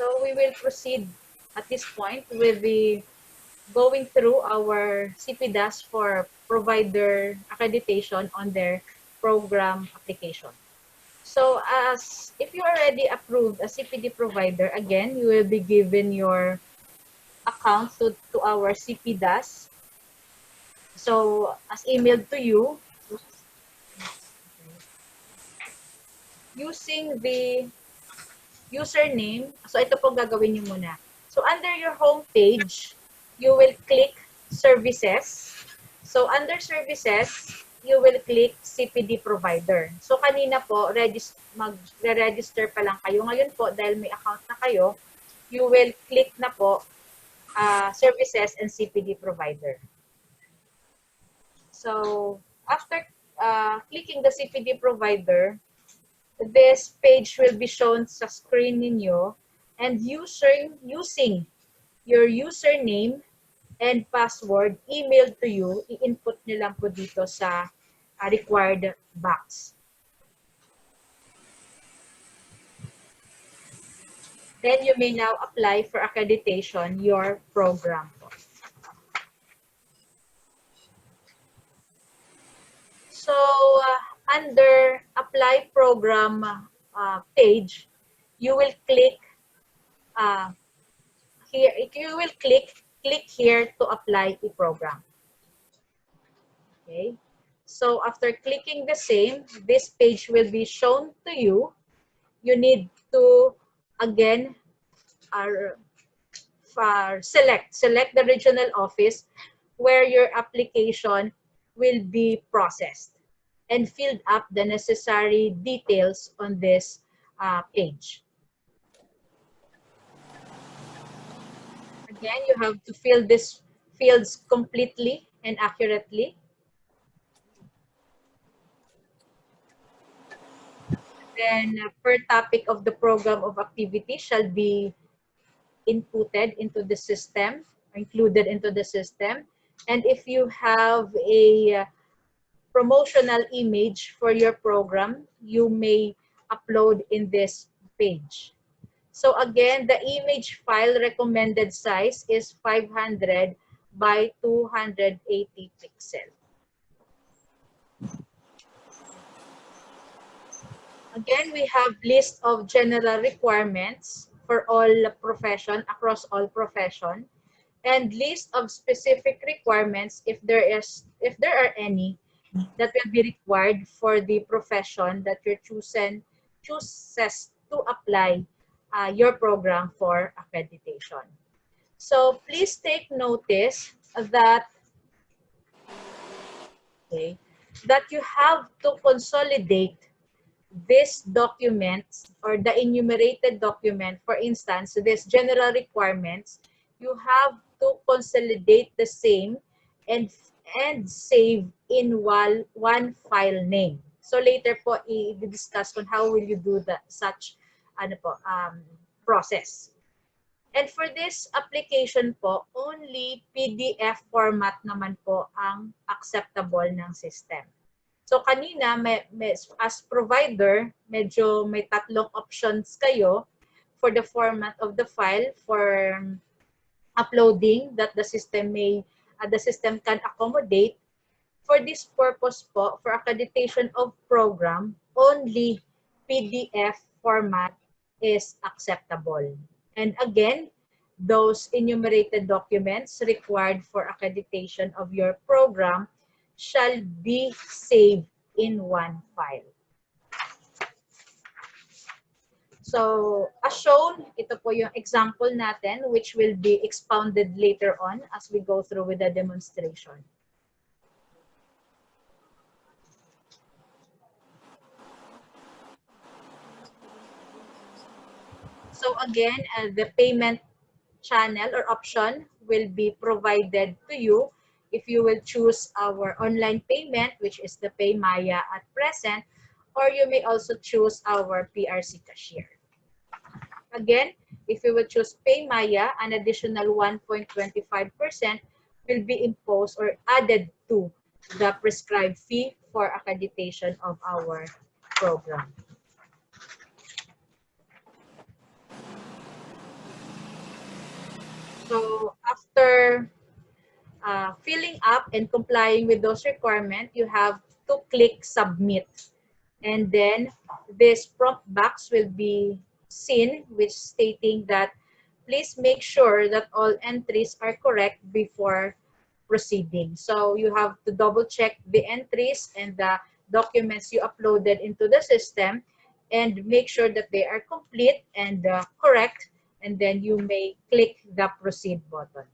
So we will proceed at this point with the going through our CPDAS for provider accreditation on their program application. So as if you already approved a CPD provider, again, you will be given your account to our CPDAS. So as emailed to you, using the username, so ito po gagawin niyo muna. So under your home page, you will click services. So under services, you will click CPD provider. So kanina po, mag-register pa lang kayo. Ngayon po, dahil may account na kayo, you will click na po services and CPD provider. So after clicking the CPD provider, this page will be shown sa screen ninyo, and using your username and password emailed to you, i-input nyo lang po dito sa required box. Then you may now apply for accreditation your program. So under apply program page, you will click here. You will click here to apply a program. Okay. So after clicking the same, this page will be shown to you. You need to again select the regional office where your application will be processed and filled up the necessary details on this page. Again, you have to fill these fields completely and accurately. Then per topic of the program of activity shall be inputted into the system, included into the system. And if you have a promotional image for your program, you may upload in this page. So again, the image file recommended size is 500 by 280 pixel. Again, we have list of general requirements for all profession, across all profession, and list of specific requirements if there are any that will be required for the profession that you're chooses to apply your program for accreditation. So please take notice that that you have to consolidate this document or the enumerated document. For instance, this general requirements, you have to consolidate the same and save in one file name. So later po i-discuss on how will you do such process. And for this application po, only PDF format naman po ang acceptable ng system. So kanina, as provider, medyo may tatlong options kayo for the format of the file for uploading that the system can accommodate. For this purpose po, for accreditation of program, only PDF format is acceptable. And again, those enumerated documents required for accreditation of your program shall be saved in one file. So, as shown, ito po yung example natin which will be expounded later on as we go through with the demonstration. So again, the payment channel or option will be provided to you if you will choose our online payment, which is the PayMaya at present, or you may also choose our PRC cashier. Again, if you will choose PayMaya, an additional 1.25% will be imposed or added to the prescribed fee for accreditation of our program. So after filling up and complying with those requirements, you have to click submit. And then this prompt box will be seen, which stating that please make sure that all entries are correct before proceeding. So you have to double check the entries and the documents you uploaded into the system and make sure that they are complete and correct, and then you may click the proceed button.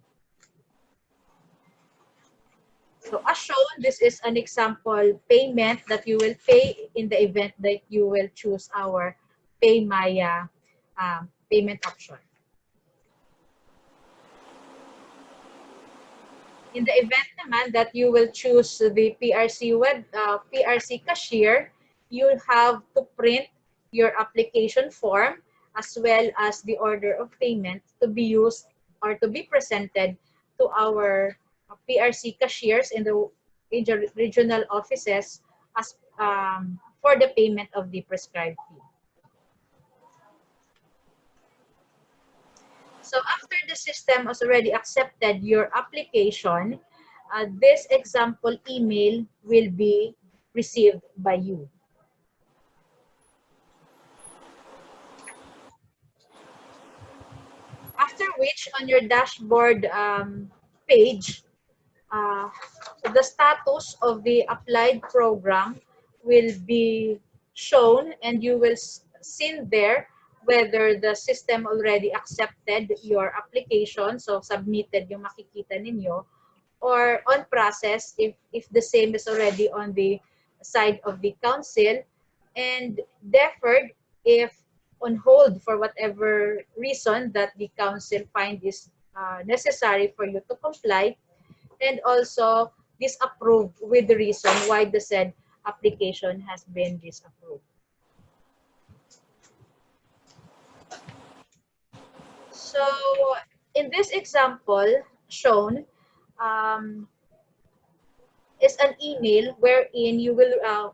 So as shown, this is an example payment that you will pay in the event that you will choose our Pay Maya payment option. In the event naman that you will choose the PRC cashier, you have to print your application form as well as the order of payment to be used or to be presented to our PRC cashiers in the regional offices as for the payment of the prescribed fee. So after the system has already accepted your application, this example email will be received by you. After which, on your dashboard page, uh, the status of the applied program will be shown, and you will see there whether the system already accepted your application, so submitted yung makikita ninyo, or on process if the same is already on the side of the council, and deferred if on hold for whatever reason that the council find is necessary for you to comply, and also disapproved with the reason why the said application has been disapproved. So in this example shown, is an email wherein you will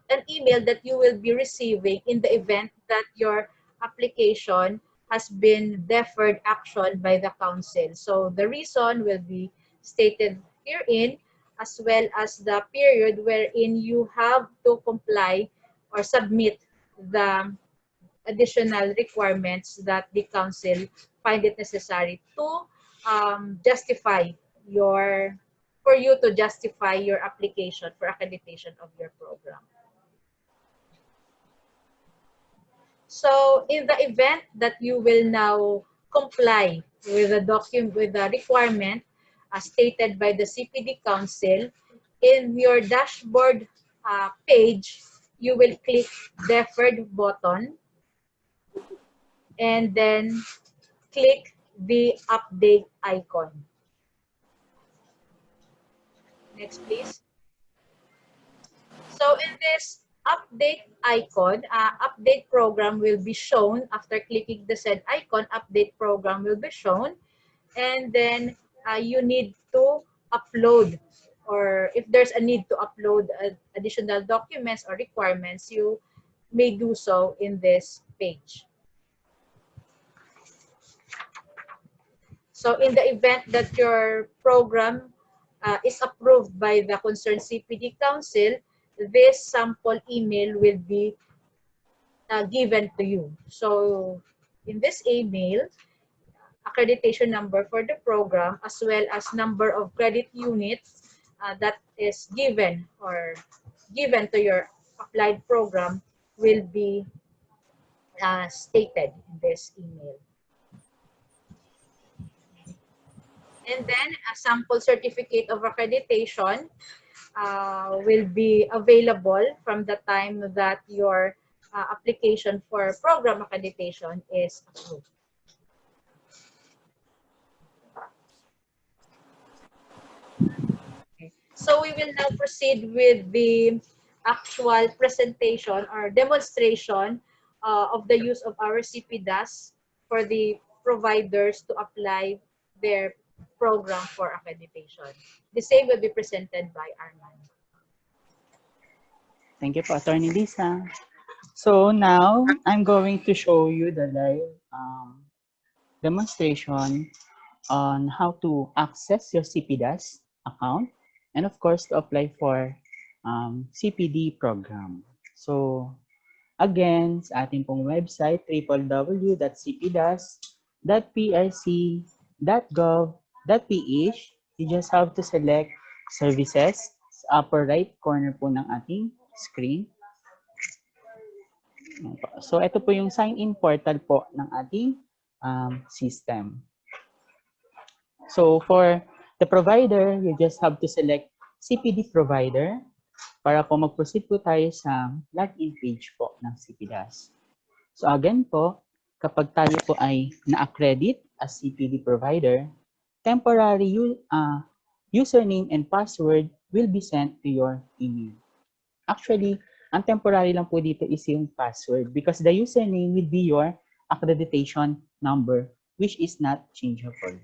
an email that you will be receiving in the event that your application has been deferred action by the council. So the reason will be stated herein, as well as the period wherein you have to comply or submit the additional requirements that the council find it necessary to justify your for you to justify your application for accreditation of your program. So in the event that you will now comply with the document with the requirement as stated by the CPD Council, in your dashboard page, you will click deferred button and then click the update icon. Next, please. So in this update icon, update program will be shown. After clicking the said icon, update program will be shown. And then you need to upload, or if there's a need to upload additional documents or requirements, you may do so in this page. So in the event that your program is approved by the concerned CPD Council, this sample email will be given to you. So in this email, accreditation number for the program as well as number of credit units that is given or given to your applied program will be stated in this email. And then a sample certificate of accreditation will be available from the time that your application for program accreditation is approved. Okay. So we will now proceed with the actual presentation or demonstration of the use of our CPDAS for the providers to apply their program for accreditation. The same will be presented by Arman. Thank you po, Attorney Lisa. So now, I'm going to show you the live demonstration on how to access your CPDAS account and of course to apply for CPD program. So again, sa ating pong website, www.cpdas.prc.gov.ph, you just have to select services sa upper right corner po ng ating screen. So ito po yung sign-in portal po ng ating system. So for the provider, you just have to select CPD provider para po mag-proceed po tayo sa login page po ng CPDAS. So again po, kapag tayo po ay na-accredit as CPD provider, temporary username and password will be sent to your email. Actually, ang temporary lang po dito is yung password because the username will be your accreditation number which is not changeable.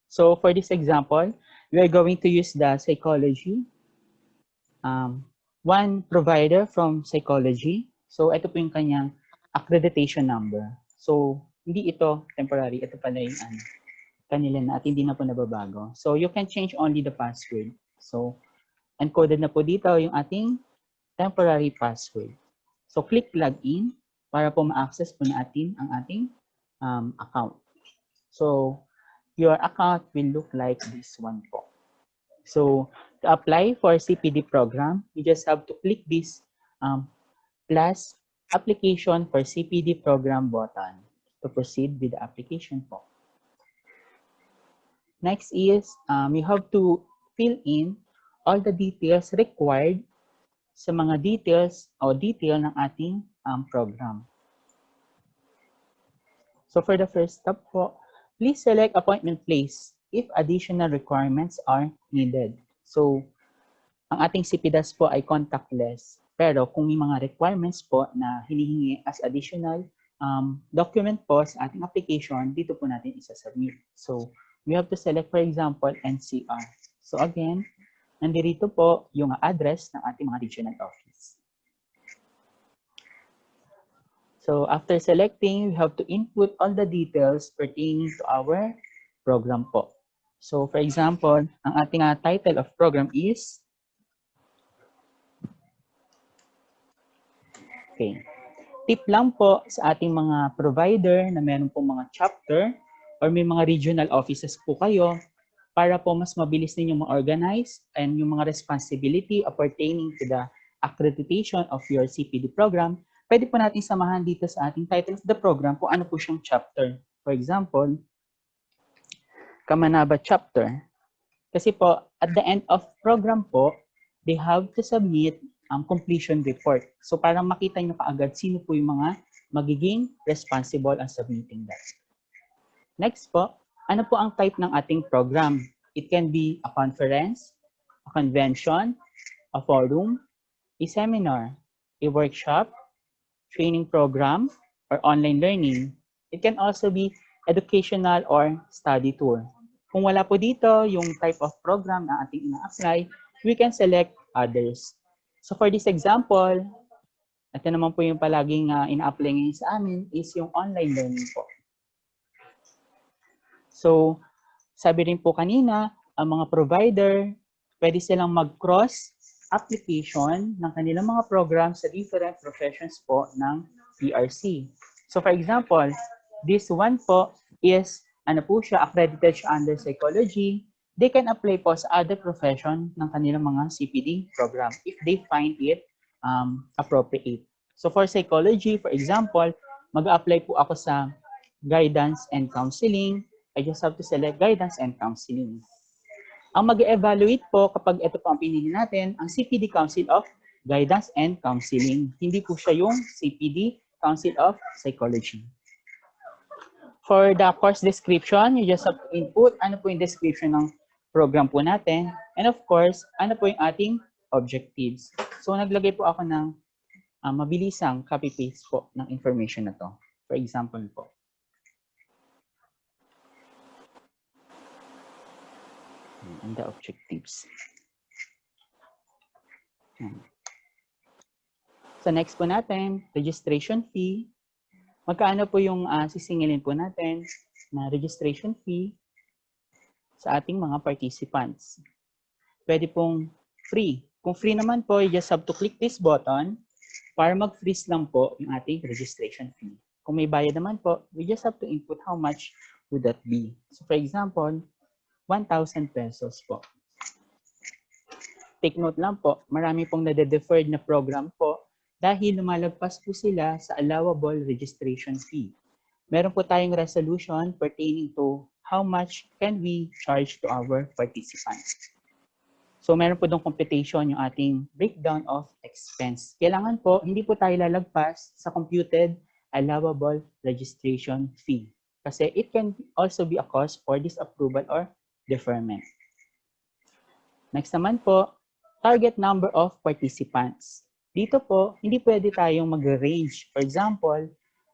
So for this example, we are going to use the psychology. One provider from psychology. So ito po yung kanyang accreditation number. So hindi ito temporary, ito pala yung kanila na at hindi na po nababago. So you can change only the password. So encoded na po dito yung ating temporary password. So click login para po ma-access po natin ang ating account. So your account will look like this one po. So to apply for CPD program, you just have to click this plus application for CPD program button to proceed with the application po. Next is you have to fill in all the details required sa mga details o detail ng ating program. So for the first step po, please select appointment place if additional requirements are needed. So, ang ating CPDAS po ay contactless. Pero kung may mga requirements po na hinihingi as additional document po sa ating application, dito po natin isasubmit. So, we have to select, for example, NCR. So again, nandito po yung address ng ating mga regional office. So after selecting, we have to input all the details pertaining to our program po. So for example, ang ating title of program is tip lang po sa ating mga provider na meron po mga chapter or may mga regional offices po kayo para po mas mabilis ninyong ma-organize and yung mga responsibility pertaining to the accreditation of your CPD program, pwede po natin samahan dito sa ating title of the program kung ano po siyang chapter. For example, Kamanaba chapter. Kasi po, at the end of program po, they have to submit completion report. So parang makita nyo kaagad sino po yung mga magiging responsible on submitting that. Next po, ano po ang type ng ating program? It can be a conference, a convention, a forum, a seminar, a workshop, training program, or online learning. It can also be educational or study tour. Kung wala po dito yung type of program na ating ina-apply, we can select others. So for this example, ito naman po yung palaging ina-apply ngayon sa amin is yung online learning po. So sabi rin po kanina, ang mga provider, pwede silang mag-cross application ng kanilang mga programs sa different professions po ng PRC. So for example, this one po is ano po siya, accredited siya under psychology. They can apply po sa other profession ng kanilang mga CPD program if they find it appropriate. So for psychology, for example, mag-apply po ako sa guidance and counseling. I just have to select guidance and counseling. Ang mag-evaluate po kapag ito po ang pinili natin, ang CPD Council of Guidance and Counseling. Hindi po siya yung CPD Council of Psychology. For the course description, you just have to input ano po yung description ng program po natin. And of course, ano po yung ating objectives. So naglagay po ako ng mabilisang copy-paste po ng information na to. For example po. And the objectives. So next po natin, registration fee. Magkano po yung sisingilin po natin? na registration fee sa ating mga participants. Pwede pong free. Kung free naman po, you just have to click this button para mag-freeze lang po yung ating registration fee. Kung may bayad naman po, we just have to input how much would that be. So for example, 1,000 pesos po. Take note lang po, marami pong nade-deferred na program po dahil lumalagpas po sila sa allowable registration fee. Meron po tayong resolution pertaining to how much can we charge to our participants. So meron po dong computation yung ating breakdown of expense. Kailangan po, hindi po tayo lalagpas sa computed allowable registration fee. Kasi it can also be a cause for disapproval or deferment. Next naman po, target number of participants. Dito po, hindi pwede tayong mag-range. For example,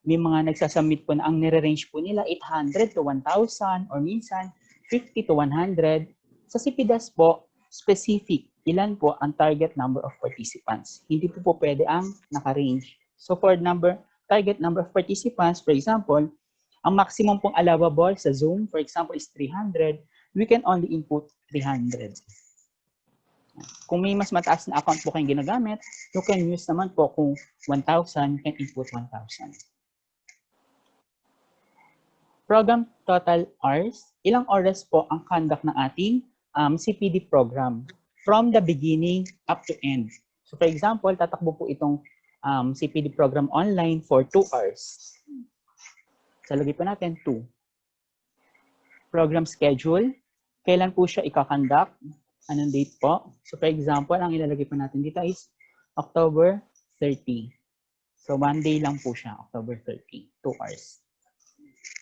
may mga nagsasubmit po na ang nire-range po nila 800 to 1,000 or minsan 50 to 100. Sa CPDAS po, specific, ilan po ang target number of participants. Hindi po pwede ang naka-range. So for target number of participants, for example, ang maximum pong allowable sa Zoom, for example, is 300. We can only input 300. Kung may mas mataas na account po kayong ginagamit, you can use naman po kung 1,000, you can input 1,000. Program total hours, ilang oras po ang conduct ng ating CPD program from the beginning up to end. So for example, tatakbo po itong CPD program online for 2 hours. So lagay po natin 2. Program schedule, kailan po siya ika-conduct? Anong date po? So for example, ang ilalagay po natin dito is October 30. So 1 day lang po siya, October 30, 2 hours.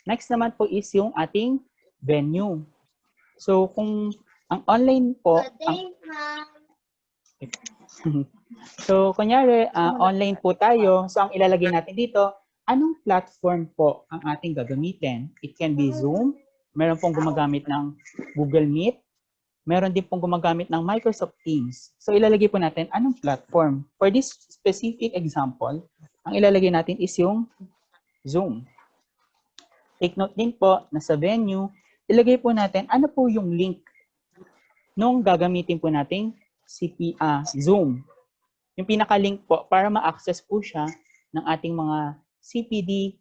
Next naman po is yung ating venue. So kung ang online po, so kunyari online po tayo, so ang ilalagay natin dito, anong platform po ang ating gagamitin? It can be Zoom, meron pong gumagamit ng Google Meet, meron din pong gumagamit ng Microsoft Teams. So ilalagay po natin anong platform. For this specific example, ang ilalagay natin is yung Zoom. Take note din po na sa venue, ilagay po natin ano po yung link nung gagamitin po nating Zoom. Yung pinaka-link po para ma-access po siya ng ating mga CPD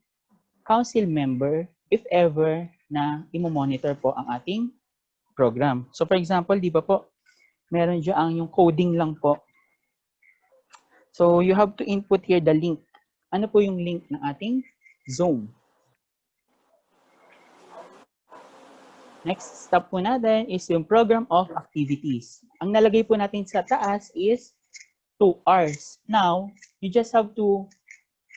council member if ever na imo-monitor po ang ating program. So for example, di ba po, meron dyan yung coding lang po. So you have to input here the link. Ano po yung link ng ating Zoom? Next step po natin is yung program of activities. Ang nalagay po natin sa taas is 2 hours. Now, you just have to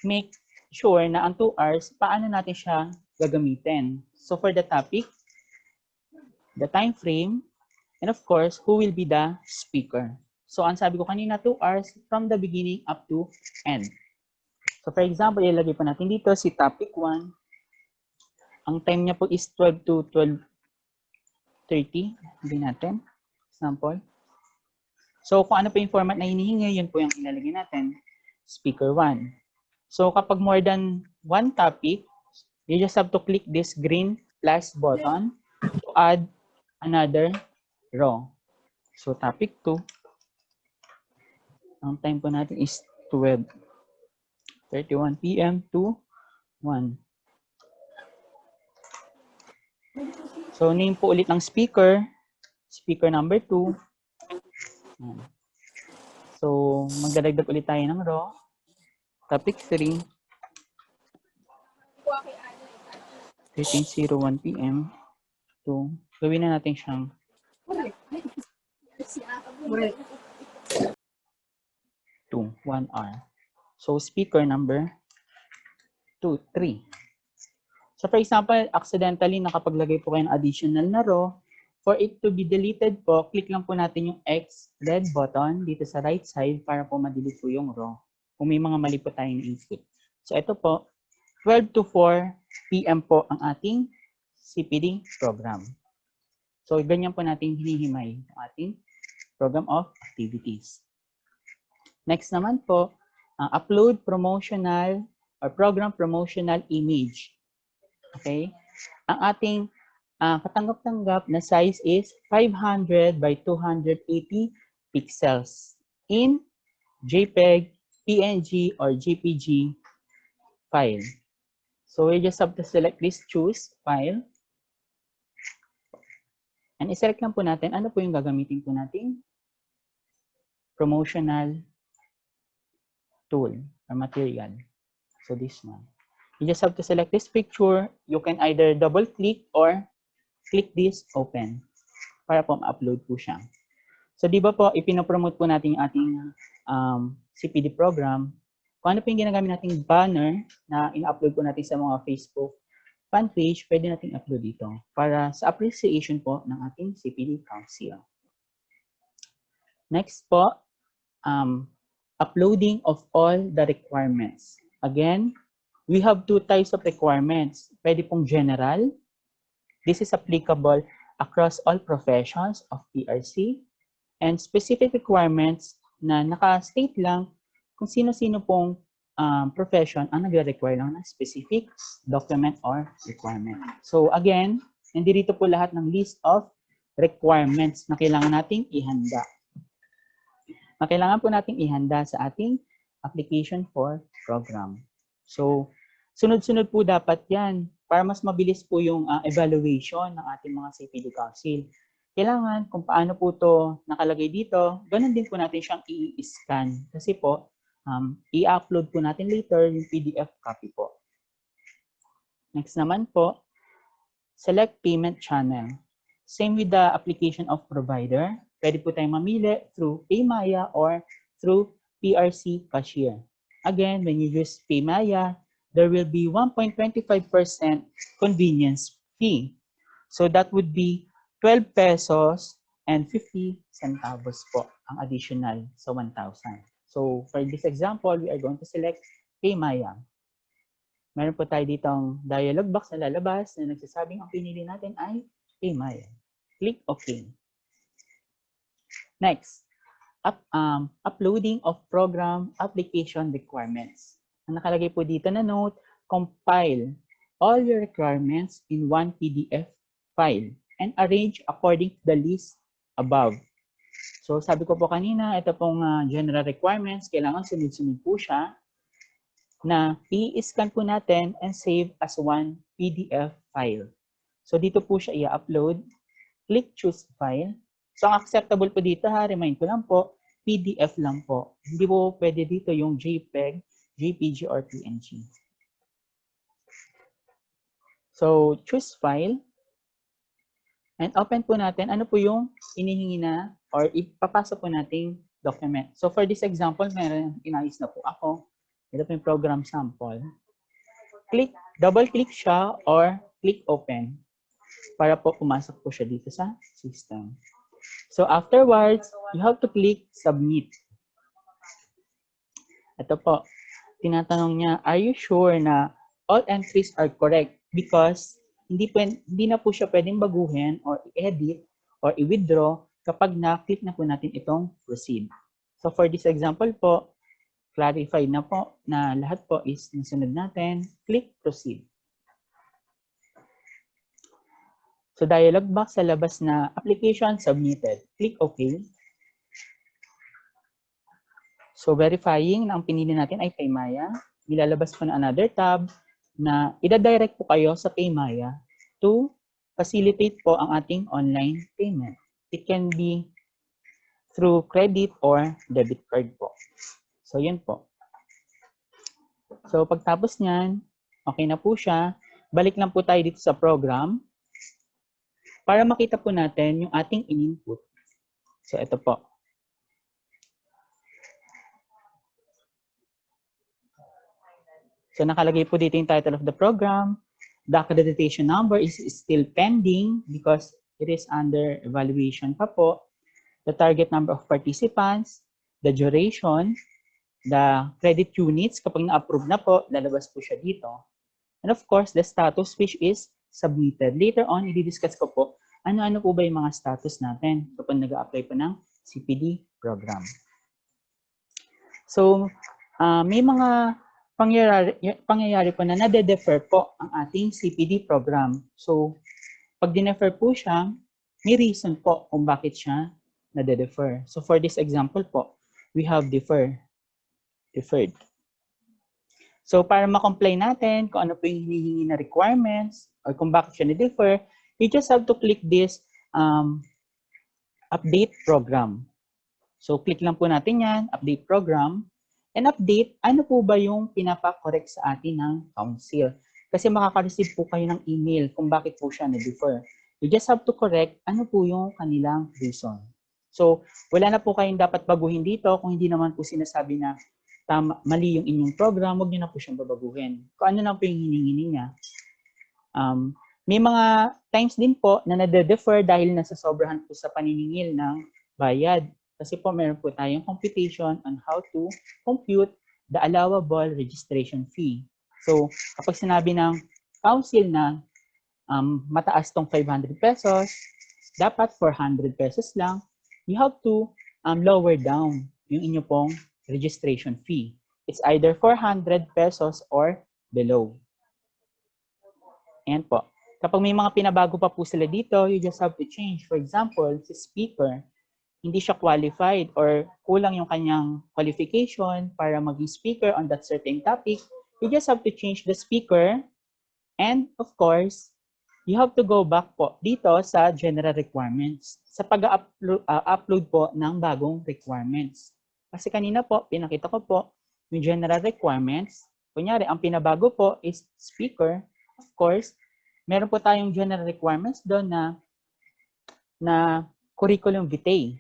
make sure na ang 2 hours, paano natin siya gagamitin. So for the topic, the time frame, and of course, who will be the speaker. So, ang sabi ko kanina, 2 hours from the beginning up to end. So, for example, ilagay po natin dito si topic 1. Ang time niya po is 12 to 12:30. Hindi natin. Example. So, kung ano po yung format na hinihingi, yun po yung ilalagay natin. Speaker 1. So, kapag more than one topic, you just have to click this green plus button to add another row. So, topic 2. Ang time po natin is 12:31 p.m. to 1. So, name po ulit ng speaker. Speaker number 2. So, magdadagdag ulit tayo ng row. Topic 3. 13:01 p.m. to gawin na natin siyang 1 hour. So, speaker number 3. So, for example, accidentally nakapaglagay po kayo ng additional na row. For it to be deleted po, click lang po natin yung X red button dito sa right side para po ma-delete po yung row. Kung may mga mali po tayong input. So, ito po, 12 to 4 p.m. po ang ating CPD program. So, ganyan po natin hinihimay ang ating program of activities. Next naman po, upload promotional or program promotional image. Okay? Ang ating katanggap-tanggap na size is 500 by 280 pixels in JPEG, PNG, or JPG file. So we just have to select this choose file. And iselect lang po natin ano po yung gagamitin po nating promotional tool or material. So this one. You just have to select this picture. You can either double click or click this open para po ma-upload po siya. So di ba po ipinopromote po natin yung ating CPD program. Kung ano po yung ginagamit nating banner na ina-upload po natin sa mga Facebook fan page, pwede natin upload dito para sa appreciation po ng ating CPD Council. Next po, uploading of all the requirements. Again, we have two types of requirements. Pwede pong general. This is applicable across all professions of PRC. And specific requirements na naka-state lang kung sino-sino pong profession ang nagre-require ng specific document or requirement. So again, nandito po lahat ng list of requirements na kailangan nating ihanda. Na kailangan po nating ihanda sa ating application for program. So, sunod-sunod po dapat yan para mas mabilis po yung evaluation ng ating mga CPD Council. Kailangan kung paano po to nakalagay dito, ganun din po natin siyang i-scan. Kasi po, i-upload po natin later yung PDF copy po. Next naman po, select payment channel. Same with the application of provider. Pwede po tayong mamili through Paymaya or through PRC cashier. Again, when you use Paymaya, there will be 1.25% convenience fee. So that would be 12 pesos and 50 centavos po ang additional sa 1,000. So for this example, we are going to select Paymaya. Meron po tayo ditong dialog box na lalabas na nagsasabing ang pinili natin ay Paymaya. Click OK. Next, uploading of program application requirements. Ang nakalagay po dito na note, compile all your requirements in one PDF file and arrange according to the list above. So sabi ko po kanina, ito pong general requirements, kailangan sunod-sunod po siya na i-scan po natin and save as one PDF file. So dito po siya i-upload. Click choose file. So ang acceptable po dito remind ko lang po, PDF lang po. Hindi po pwede dito yung JPEG, JPG, or PNG. So choose file. And open po natin ano po yung inihingi na or ipapasa po nating document. So for this example, meron inayos na po ako. Ito po yung program sample. Double click siya or click open para po pumasok po siya dito sa system. So afterwards, you have to click submit. Ito po, tinatanong niya, are you sure na all entries are correct? Because hindi na po siya pwedeng baguhin or i-edit or i-withdraw kapag na-click na po natin itong proceed. So for this example po, clarified na po na lahat po is nasunod natin. Click proceed. So dialog box sa labas na application submitted. Click OK. So verifying na ang pinili natin ay Paymaya. Ilalabas po na another tab na ida-direct po kayo sa Paymaya to facilitate po ang ating online payment. It can be through credit or debit card po. So yun po. So pagtapos niyan, okay na po siya. Balik lang po tayo dito sa program para makita po natin yung ating in-input. So ito po. So nakalagay po dito yung title of the program. The accreditation number is still pending because it is under evaluation pa po. The target number of participants, the duration, the credit units, kapag na-approve na po, lalabas po siya dito. And of course, the status which is submitted. Later on, i-discuss ko po ano-ano po ba yung mga status natin kapag nag-a-apply po ng CPD program. So, may mga pangyayari po na nade-defer po ang ating CPD program. So, pag dinefer po siya, may reason po kung bakit siya nade-defer. So, for this example po, we have deferred. So, para ma-comply natin kung ano po yung hinihingi na requirements or kung bakit siya na-defer, you just have to click this update program. So, click lang po natin yan, update program. And update, ano po ba yung pinapa-correct sa atin ng council? Kasi makaka-receive po kayo ng email kung bakit po siya na-defer. You just have to correct ano po yung kanilang reason. So, wala na po kayong dapat baguhin dito kung hindi naman po sinasabi na mali yung inyong program, huwag nyo na po siyang babaguhin. Kung ano lang po yung hinihingi niya. May mga times din po na nade-defer dahil nasa sobrahan po sa paniningil ng bayad. Kasi po meron po tayong computation on how to compute the allowable registration fee. So, kapag sinabi ng council na mataas tong 500 pesos, dapat 400 pesos lang, you have to lower down yung inyo pong registration fee. It's either 400 pesos or below. Ayan po. Kapag may mga pinabago pa po sila dito, you just have to change. For example, si speaker, hindi siya qualified or kulang yung kanyang qualification para maging speaker on that certain topic, you just have to change the speaker. And of course, you have to go back po dito sa general requirements sa pag-upload po ng bagong requirements. Kasi kanina po, pinakita ko po yung general requirements. Kunyari, ang pinabago po is speaker. Of course, meron po tayong general requirements doon na curriculum vitae.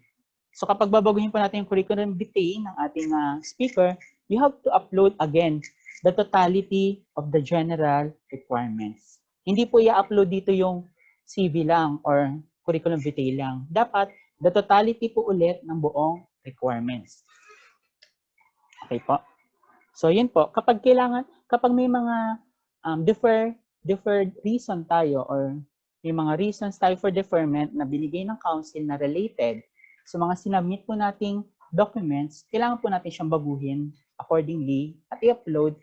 So kapag babaguhin po natin yung curriculum vitae ng ating speaker, you have to upload again the totality of the general requirements. Hindi po i-upload dito yung CV lang or curriculum vitae lang. Dapat the totality po ulit ng buong requirements. Okay po. So yun po, kapag may mga deferred reason tayo or may mga reasons tayo for deferment na binigay ng council na related sa mga sinabmit po nating documents, kailangan po natin siyang baguhin accordingly at i-upload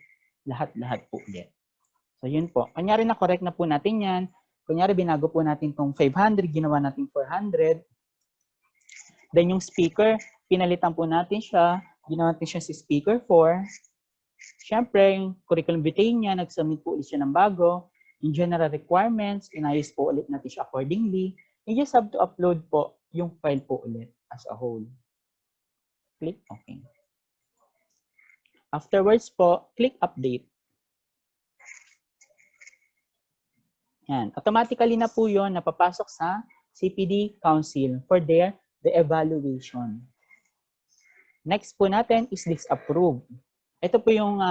lahat-lahat po ulit. So yun po. Kunyari na correct na po natin yan. Kunyari binago po natin tong 500, ginawa natin 400. Then yung speaker, pinalitan po natin siya, ginawa natin siya si speaker 4. Siyempre, yung curriculum vitae niya, nag-submit po ulit siya ng bago. Yung general requirements, inayos po ulit natin siya accordingly. You just have to upload po yung file po ulit as a whole. Click OK. Afterwards po, click update. Yan. Automatically na po yun napapasok sa CPD Council for the evaluation. Next po natin is disapprove. Ito po yung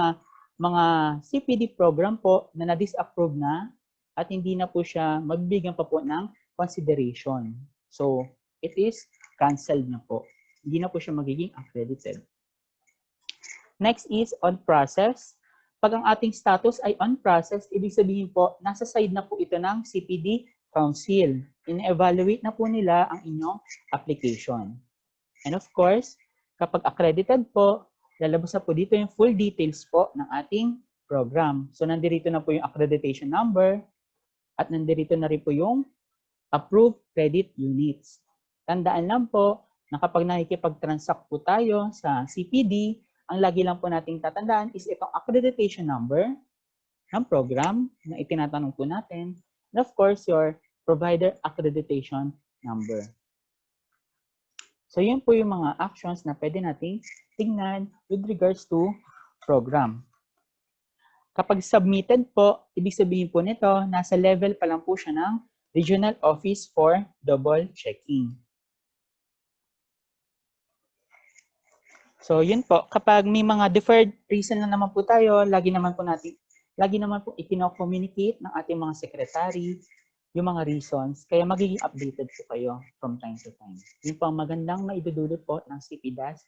mga CPD program po na na-disapprove na at hindi na po siya mabibigyan pa po ng consideration. So, it is canceled na po. Hindi na po siya magiging accredited. Next is on process. Pag ang ating status ay on process, ibig sabihin po, nasa side na po ito ng CPD Council. In-evaluate na po nila ang inyong application. And of course, kapag accredited po, lalabas na po dito yung full details po ng ating program. So, nandirito na po yung accreditation number at nandirito na rin po yung approved credit units. Tandaan lang po na kapag nakikipag-transact po tayo sa CPD, ang lagi lang po nating tatandaan is itong accreditation number ng program na itinatanong po natin. And of course, your provider accreditation number. So, yun po yung mga actions na pwede nating tingnan with regards to program. Kapag submitted po, ibig sabihin po nito, nasa level pa lang po siya ng Regional Office for double checking. So, yun po. Kapag may mga deferred reason na naman po tayo, lagi naman po i-communicate ng ating mga secretary yung mga reasons. Kaya magiging updated po kayo from time to time. Yun po ang magandang maidudulot po ng CPDAS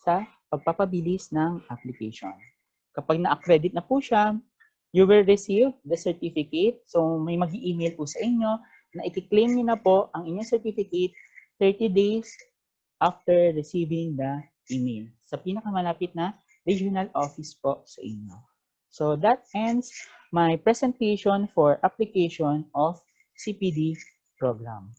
sa pagpapabilis ng application. Kapag na-accredit na po siya, you will receive the certificate. So, may mag-i-email po sa inyo na i-claim niyo na po ang inyong certificate 30 days after receiving the email sa pinakamalapit na regional office po sa inyo. So that ends my presentation for application of CPD program.